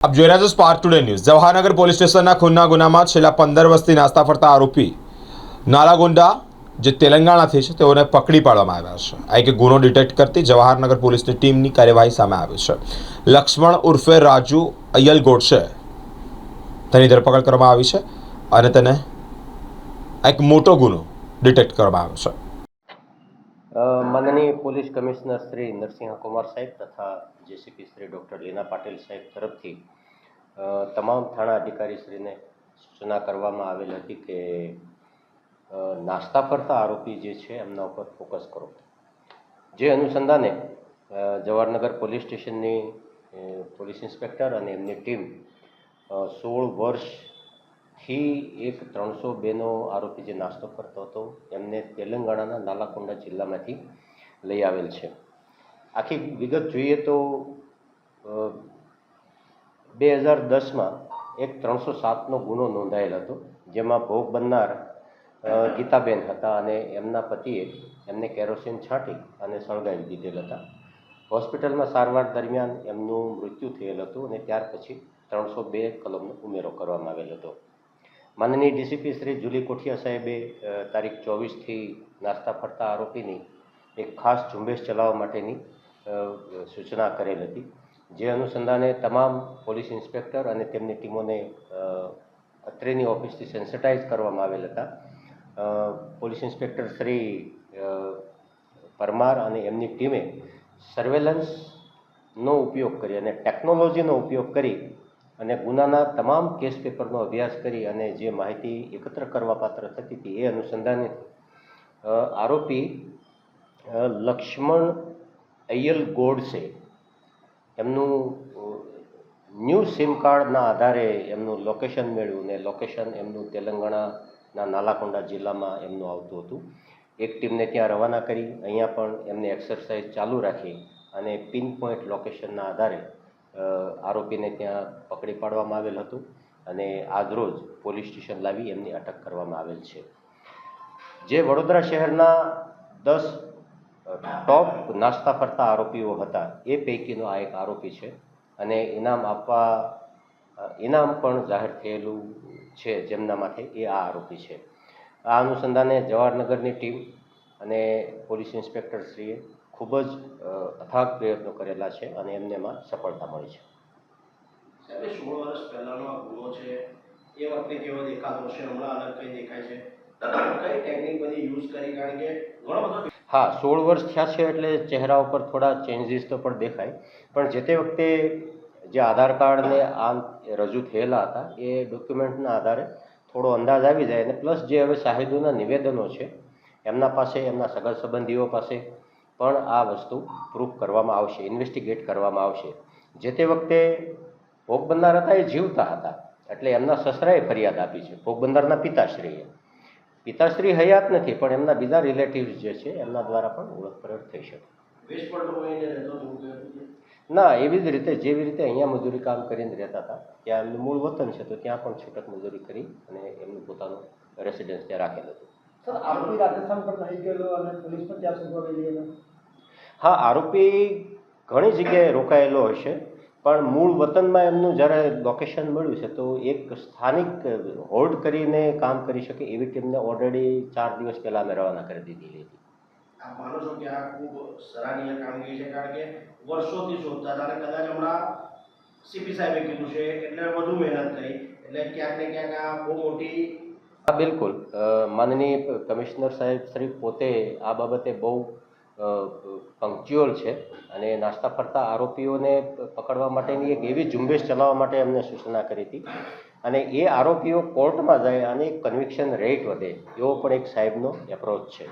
આપ જોઈ રહ્યા છો spark today news. Jawahar Nagar police સ્ટેશનના ખૂનના ગુનામાં છેલ્લા 15 વર્ષથી નાસ્તા ફરતા આરોપી નાલાગોંડા જે તેલંગાણાથી છે તેઓને પકડી પાડવામાં આવ્યા છે। આ એક ગુનો ડિટેક્ટ કરતી જવાહરનગર પોલીસની ટીમની કાર્યવાહી સામે આવી છે। લક્ષ્મણ ઉર્ફે રાજુ અય્યલ ગોડસે તેની ધરપકડ કરવામાં આવી છે અને તેને એક મોટો ગુનો ડિટેક્ટ કરવામાં આવ્યો છે। माननीय पुलिस कमिश्नर श्री नरसिंह कुमार साहेब तथा जेसीपी श्री डॉक्टर लीना पाटिल साहेब तरफथी तमाम थाना अधिकारी श्री ने सूचना करवामां आवेल हती के नास्ता फरता आरोपी जे छे एमना पर फोकस करो। जे अनुसंधाने जवाहरनगर पोलीस स्टेशननी पोलीस इंस्पेक्टर अने एमनी टीम 16 वर्षथी एक 302 नो आरोपी जे नास्तो करतो हतो एमने तेलंगाणाना नालाकोंडा जिल्लामांथी लई आवेल छे। आखी विगत जोईए तो 2010 में एक 307 नो गुनो नोंधायेल हतो, जेमां भोग बननार गीताबेन हता अने एमना पतिए एमने केरोसीन छांटी अने सळगावी दीधेल हता। होस्पिटल में सारवार दरमियान एमनुं मृत्यु थयेल हतुं अने त्यार पछी 302 कलमनो उमेरो करवामां आवेल हतो। माननीय डीसीपी श्री जुली कोठिया साहेबे तारीख 24 थी नास्ता फरता आरोपीनी एक खास झुंबेश चलाववा माटेनी सूचना करेल हती। जे अनुसंधाने तमाम पोलीस इंस्पेक्टर अने तेमनी टीमोने અત્રેની ઓફિસથી સેન્સિટાઇઝ કરવામાં આવેલ હતા। પોલીસ ઇન્સ્પેક્ટર શ્રી પરમાર અને એમની ટીમે સર્વેલન્સનો ઉપયોગ કરી અને ટેકનોલોજીનો ઉપયોગ કરી અને ગુનાના તમામ કેસ પેપરનો અભ્યાસ કરી અને જે માહિતી એકત્ર કરવા પાત્ર થતી હતી એ અનુસંધાને આરોપી લક્ષ્મણ અય્યલ ગોડસે એમનું ન્યૂ સિમ કાર્ડના આધારે એમનું લોકેશન મેળવ્યું ને લોકેશન એમનું તેલંગાણાના નાલાકોંડા જિલ્લામાં એમનું આવતું હતું। એક ટીમને ત્યાં રવાના કરી અહીંયા પણ એમને એક્સરસાઇઝ ચાલુ રાખી અને પિન પોઈન્ટ લોકેશનના આધારે આરોપીને ત્યાં પકડી પાડવામાં આવેલ હતું અને આજરોજ પોલીસ સ્ટેશન લાવી એમની અટક કરવામાં આવેલ છે। જે વડોદરા શહેરના 10 ટોપ નાસ્તા ફરતા આરોપીઓ હતા એ પૈકીનો આ એક આરોપી છે અને ઇનામ પણ જાહેર થયેલું છે જેમના માટે એ આ આરોપી છે। આ અનુસંધાને જવાહરનગરની ટીમ અને પોલીસ ઇન્સ્પેક્ટરશ્રીએ ખૂબ જ અથાગ પ્રયત્નો કરેલા છે અને એમને એમાં સફળતા મળી છે। સાહેબ 16 વર્ષ પહેલાનો આ ગુનો છે એ વખતે કેવો દેખાતો હશે, હમણાં અલગ કઈ દેખાય છે, કઈ ટેકનિક બધી યુઝ કરી? કારણ કે ઘણો બધો हाँ 16 वर्ष थया छे एटले चेहरा पर थोड़ा चेन्जीस तो पण देखाय, पण जे ते वखते जे आधार कार्ड ने आ रजू थयेला हता ए डॉक्युमेंटना आधारे थोड़ो अंदाज आवी जाय अने प्लस जे हवे साहेबोना निवेदनो छे एमना पासे एमना सगा संबंधीओ पासे पण आ वस्तु प्रूफ करवामां आवशे, इन्वेस्टिगेट करवामां आवशे। जे ते वखते भोग बननार हता ए जीवता हता एटले एमना ससराए फरियाद आपी छे। भोग बननारना पिताश्री हयात नहीं पण एमना बीजा रिलेटिव्स जे छे एमना द्वारा पण ओळखपरख थई शके। ना एवी ज रीते जेवी रीते अहींया मजूरी काम करीने रहता था त्यां एमनुं मूळ वतन छे तो त्यां पण छूटक मजूरी करी अने एमनुं पोतानुं रेसिडेन्स त्यां राखेल हतुं। सर आरोपी राजस्थान पर नहीं गेलो अने पोलीस पर क्या शोधवा गई गेलो? हाँ आरोपी घणी जग्याए रोकायेलो हशे पण मूळ वतનમાં એમનું જ્યારે લોકેશન મળ્યું છે તો એક સ્થાનિક હોલ્ડ કરીને કામ કરી શકે એવી ટીમને ઓલરેડી 4 દિવસ પહેલા અમે રવાના કરી દીધેલી હતી। આપ માનો છો કે આ ખૂબ સરાહનીય કામગીરી છે, કારણ કે વર્ષોથી શોધતા હતા અને કદાચ હમણાં સીપી સાહેબે કીધું છે એટલે વધુ મહેનત કરી એટલે ક્યાંક ને ક્યાંક આ બહુ મોટી હા બિલકુલ માનનીય કમિશનર સાહેબ શ્રી પોતે આ બાબતે બહુ પંક્ચ્યુઅલ છે અને નાસ્તા ફરતા આરોપીઓને પકડવા માટેની એક એવી ઝુંબેશ ચલાવવા માટે એમને સૂચના કરી હતી અને એ આરોપીઓ કોર્ટમાં જાય અને કન્વિક્શન રેટ વધે એવો પણ એક સાહેબનો એપ્રોચ છે।